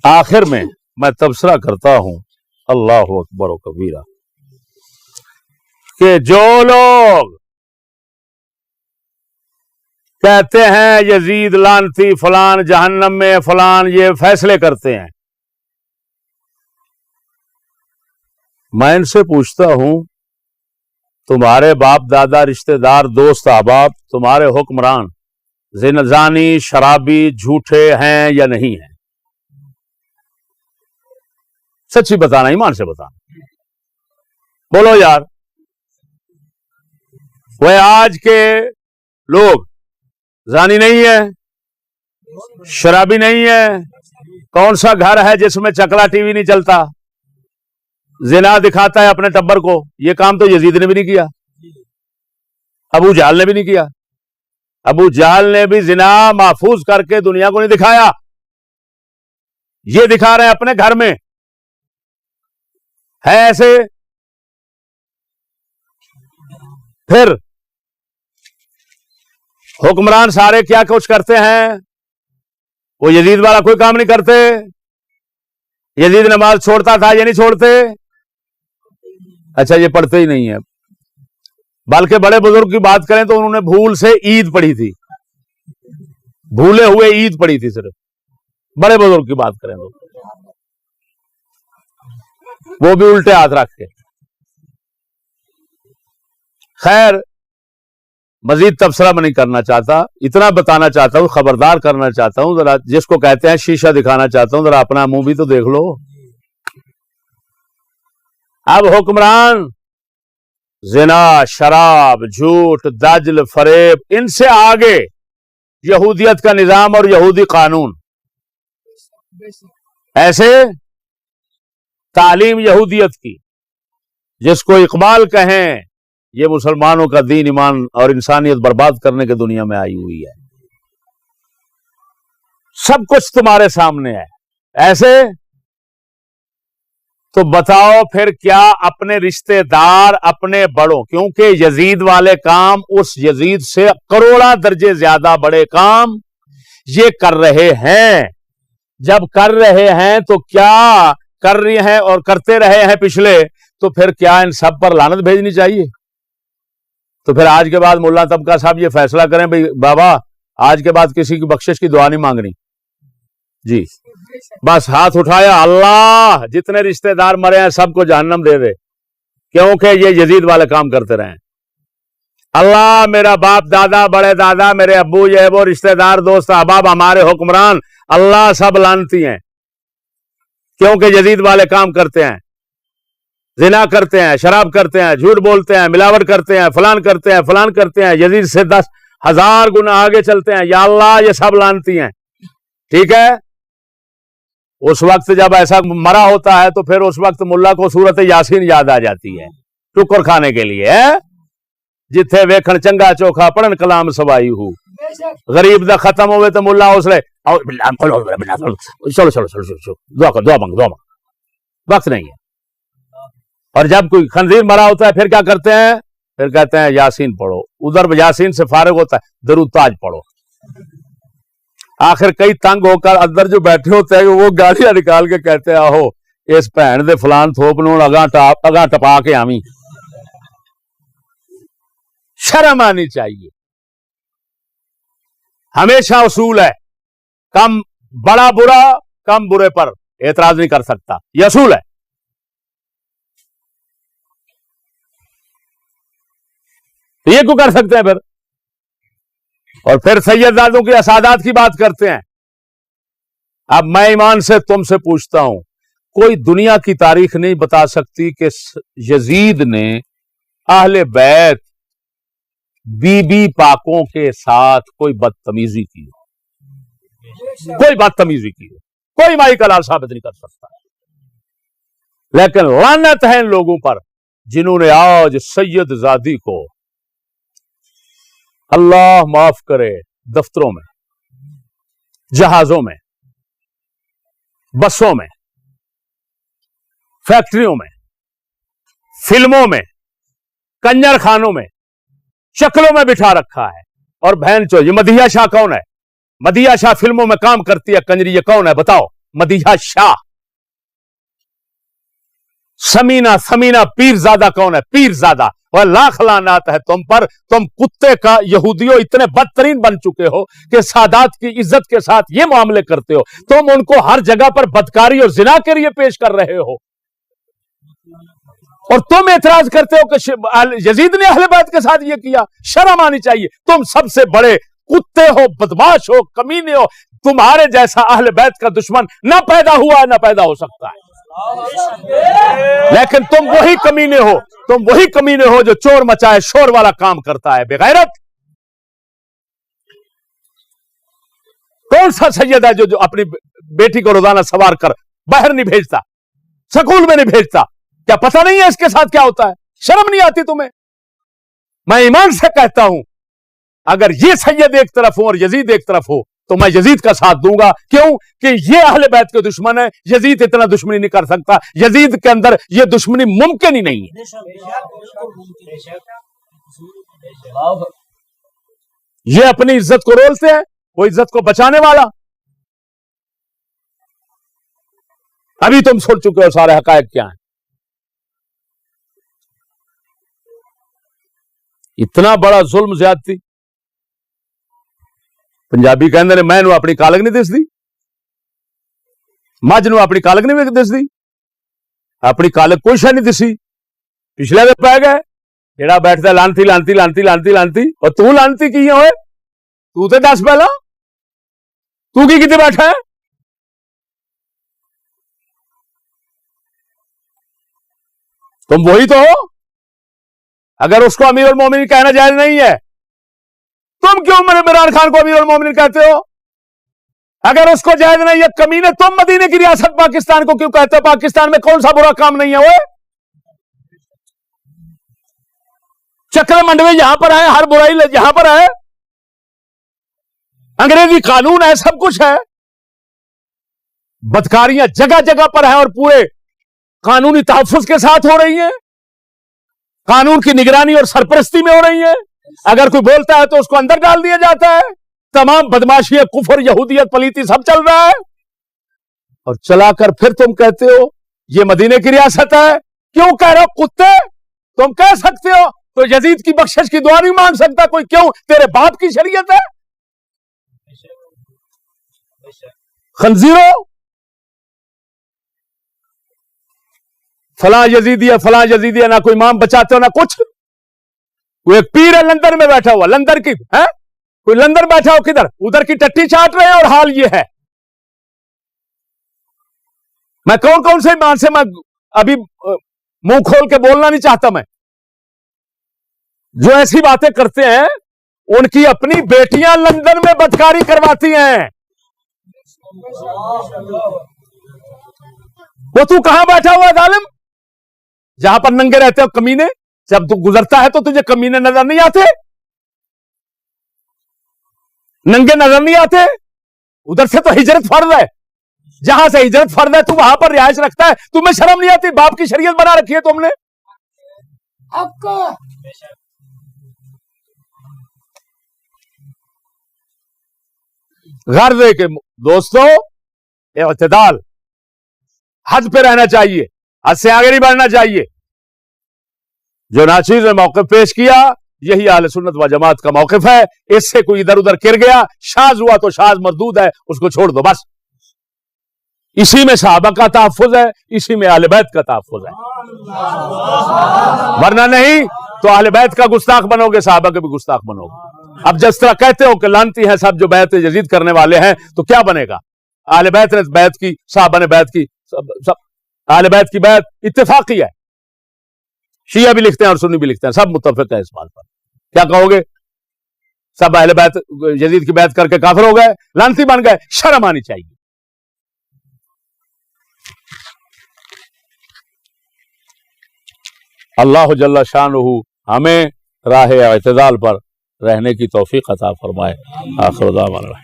آخر میں تبصرہ کرتا ہوں اللہ اکبر و کبیرہ کہ جو لوگ کہتے ہیں یزید لعنتی فلان جہنم میں فلان یہ فیصلے کرتے ہیں، میں ان سے پوچھتا ہوں تمہارے باپ دادا رشتہ دار دوست احباب تمہارے حکمران زانی شرابی جھوٹے ہیں یا نہیں ہیں؟ سچی بتانا، ایمان سے بتانا، بولو یار۔ وہ آج کے لوگ زانی نہیں ہے، شرابی نہیں ہے، کون سا گھر ہے جس میں چکلا ٹی وی نہیں چلتا، زنا دکھاتا ہے اپنے ٹبر کو؟ یہ کام تو یزید نے بھی نہیں کیا، ابو جہل نے بھی نہیں کیا۔ ابو جہل نے بھی زنا محفوظ کر کے دنیا کو نہیں دکھایا، یہ دکھا رہے ہیں اپنے گھر میں، ہے ایسے؟ پھر حکمران سارے کیا کچھ کرتے ہیں؟ وہ یزید والا کوئی کام نہیں کرتے؟ یزید نماز چھوڑتا تھا، یہ نہیں چھوڑتے؟ اچھا یہ پڑھتے ہی نہیں ہے، بلکہ بڑے بزرگ کی بات کریں تو انہوں نے بھول سے عید پڑھی تھی، بھولے ہوئے عید پڑھی تھی صرف، بڑے بزرگ کی بات کریں تو وہ بھی الٹے ہاتھ رکھ کے۔ خیر مزید تبصرہ میں نہیں کرنا چاہتا، اتنا بتانا چاہتا ہوں، خبردار کرنا چاہتا ہوں، ذرا جس کو کہتے ہیں شیشہ دکھانا چاہتا ہوں، ذرا اپنا منہ بھی تو دیکھ لو۔ اب حکمران زنا، شراب، جھوٹ، دجل، فریب، ان سے آگے یہودیت کا نظام اور یہودی قانون، ایسے تعلیم یہودیت کی جس کو اقبال کہیں، یہ مسلمانوں کا دین ایمان اور انسانیت برباد کرنے کے دنیا میں آئی ہوئی ہے، سب کچھ تمہارے سامنے ہے، ایسے تو بتاؤ پھر کیا اپنے رشتہ دار، اپنے بڑوں، کیونکہ یزید والے کام اس یزید سے کروڑا درجے زیادہ بڑے کام یہ کر رہے ہیں، جب کر رہے ہیں تو کیا کر رہے ہیں اور کرتے رہے ہیں پچھلے، تو پھر کیا ان سب پر لعنت بھیجنی چاہیے؟ تو پھر آج کے بعد مولانا طبقہ صاحب یہ فیصلہ کریں بھئی بابا آج کے بعد کسی کی بخشش کی دعا نہیں مانگنی جی، بس ہاتھ اٹھایا، اللہ جتنے رشتہ دار مرے ہیں سب کو جہنم دے دے کیونکہ یہ یزید والے کام کرتے رہے ہیں، اللہ میرا باپ دادا بڑے دادا میرے ابو یہ وہ رشتہ دار دوست احباب ہمارے حکمران اللہ سب لعنتی ہیں کیونکہ یزید والے کام کرتے ہیں، زنا کرتے ہیں، شراب کرتے ہیں، جھوٹ بولتے ہیں، ملاوٹ کرتے ہیں، فلان کرتے ہیں، فلان کرتے ہیں، یزید سے 10,000 گنا آگے چلتے ہیں، یا اللہ یہ سب لعنتی ہیں۔ ٹھیک ہے، اس وقت جب ایسا مرا ہوتا ہے تو پھر اس وقت ملا کو سورت یاسین یاد آ جاتی ہے ٹکر کھانے کے لیے، جتھے ویکھن چنگا چوکھا پڑھن کلام سوائی ہو، غریب دا ختم ہوئے تو ملا اس لے چلو چلو چلو دعا مانگ، وقت نہیں ہے۔ اور جب کوئی خنزیر مرا ہوتا ہے پھر کیا کرتے ہیں؟ پھر کہتے ہیں یاسین پڑھو، ادھر یاسین سے فارغ ہوتا ہے درود تاج پڑھو۔ آخر کئی تنگ ہو کر اندر جو بیٹھے ہوتے ہیں وہ گاڑیاں نکال کے کہتے ہیں آہو اس بھین دے فلان تھوپ نو اگاں ٹپا کے آویں۔ شرم آنی چاہیے، ہمیشہ اصول ہے کم بڑا برا کم برے پر اعتراض نہیں کر سکتا، یہ اصول ہے۔ یہ کیوں کر سکتے ہیں پھر؟ اور پھر سیدزادوں کی اسادات کی بات کرتے ہیں۔ اب میں ایمان سے تم سے پوچھتا ہوں، کوئی دنیا کی تاریخ نہیں بتا سکتی کہ یزید نے اہل بیت بی بی پاکوں کے ساتھ کوئی بدتمیزی کی ہو، کوئی بدتمیزی کی ہو، کوئی مائی کلال ثابت نہیں کر سکتا، لیکن لعنت ہے ان لوگوں پر جنہوں نے آج سید زادی کو اللہ معاف کرے دفتروں میں، جہازوں میں، بسوں میں، فیکٹریوں میں، فلموں میں، کنجر خانوں میں، شکلوں میں بٹھا رکھا ہے۔ اور بہن چو یہ مدیحہ شاہ کون ہے؟ مدیحہ شاہ فلموں میں کام کرتی ہے کنجری، یہ کون ہے بتاؤ؟ मदीहा शाह। समीना समीना पीरजादा कौन है? पीरजादा। वह लाख लानात है तुम पर, तुम कुत्ते का यहूदियों इतने बदतरीन बन चुके हो कि सादात की इज्जत के साथ ये मामले करते हो। तुम उनको हर जगह पर बदकारी और जिना के लिए पेश कर रहे हो, और तुम एतराज करते हो कि यजीद ने अहले बैत के साथ ये किया। शर्म आनी चाहिए। तुम सबसे बड़े कुत्ते हो, बदमाश हो, कमीने हो। तुम्हारे जैसा अहले बैत का दुश्मन ना पैदा हुआ है, ना पैदा हो सकता है। लेकिन तुम वही कमीने हो, तुम वही कमीने हो जो चोर मचाए शोर वाला काम करता है। बेगैरत। कौन सा सैयद है जो अपनी बेटी को रोजाना सवार कर बाहर नहीं भेजता, स्कूल में नहीं भेजता? क्या पता नहीं है इसके साथ क्या होता है? शर्म नहीं आती तुम्हें? मैं ईमान से कहता हूं, अगर ये सैयद एक तरफ हो और यजीद एक तरफ हो तो मैं यजीद का साथ दूंगा। क्यों? कि ये अहले बैत के दुश्मन है, यजीद इतना दुश्मनी नहीं कर सकता। यजीद के अंदर ये दुश्मनी मुमकिन ही नहीं है। ये अपनी इज्जत को रोलते हैं, वो इज्जत को बचाने वाला। अभी तुम सुन चुके हो सारे हकायक क्या है। इतना बड़ा जुल्म ज्यादती। पंजाबी कहते ने मैं अपनी कालग नहीं दिसदी, मझ नूं अपनी कालग नहीं दिसदी। अपनी कालग कोई शह नहीं दिसी। पिछले दे पै गए जेड़ा बैठता लांती लांती लांती लांती लांती। और तू लांती की होए? तू तो दस पहला तू की कितने बैठा है? तुम वही तो हो। अगर उसको अमीर उल मोमिनीन कहना जायज नहीं है, तुम क्यों इमरान खान को अमीर उल मोमिनीन कहते हो? अगर उसको जायज नहीं है, कमीने, तुम मदीने की रियासत पाकिस्तान को क्यों कहते हो? पाकिस्तान में कौन सा बुरा काम नहीं है? वो चक्र मंडवे यहां पर है, हर बुराई यहां पर है, अंग्रेजी कानून है, सब कुछ है। बदकारियां जगह जगह पर है और पूरे कानूनी तहफ्फुज के साथ हो रही हैं, कानून की निगरानी और सरपरस्ती में हो रही है। अगर कोई बोलता है तो उसको अंदर डाल दिया जाता है। तमाम बदमाशियां, कुफर, यहूदियत, पलीती सब चल रहा है, और चलाकर फिर तुम कहते हो ये मदीने की रियासत है। क्यों कह रहे हो कुत्ते? तुम कह सकते हो तो यजीद की बख्शिश की दुआ नहीं मांग सकता कोई? क्यों? तेरे बाप की शरीयत है। खंजीरो, फलां यजीदिया फलां यजीदिया, ना कोई इमाम बचाते हो ना कुछ। कोई एक पीर है लंदन में बैठा हुआ, लंदन की है, कोई लंदन बैठा हो किधर, उधर की टट्टी चाट रहे हैं, और हाल ये है। मैं कौन कौन से ईमान से मैं अभी मुंह खोल के बोलना नहीं चाहता। मैं जो ऐसी बातें करते हैं उनकी अपनी बेटियां लंदन में बदकारी करवाती हैं। वो तू कहां बैठा हुआ है जालिम, जहां पर नंगे रहते हो कमीने? जब तू गुजरता है तो तुझे कमीने नजर नहीं आते? नंगे नजर नहीं आते? उधर से तो हिजरत फर्ज है, जहां से हिजरत फर्ज है तू वहां पर रिहाइश रखता है। तुम्हें शर्म नहीं आती? बाप की शरीयत बना रखी है तुमने। गर्ज है कि दोस्तों, इत्तेदाल, हद पे रहना चाहिए, हद से आगे नहीं बढ़ना चाहिए। जो नाचीज ने मौक़िफ़ पेश किया, यही अहले सुन्नत व जमात का मौक़िफ़ है। इससे कोई इधर उधर गिर गया, शाज हुआ तो शाज मरदूद है, उसको छोड़ दो बस। इसी में सहाबा का तहफ़्फ़ुज़ है, इसी में अहले बैत का तहफ़्फ़ुज़ है, वरना नहीं तो अहले बैत का गुस्ताख बनोगे, सहाबा के भी गुस्ताख बनोगे। अब जिस तरह कहते हो कि लानती हैं सब जो बैत यजीद करने वाले हैं, तो क्या बनेगा? अहले बैत ने बैत की, सहाबा ने बैत की, सब अहले बैत की बैत इत्तेफाकी है। शिया भी लिखते हैं और सुन्नी भी लिखते हैं, सब मुत्तफिक है इस बात पर। क्या कहोगे? सब अहले बैत यजीद की बैत करके काफिर हो गए, लानती बन गए? शर्म आनी चाहिए। अल्लाह जल्ला शानुहु हमें राह इत्तिदाल पर रहने की तौफीक अता फरमाए। आखिर दावाना।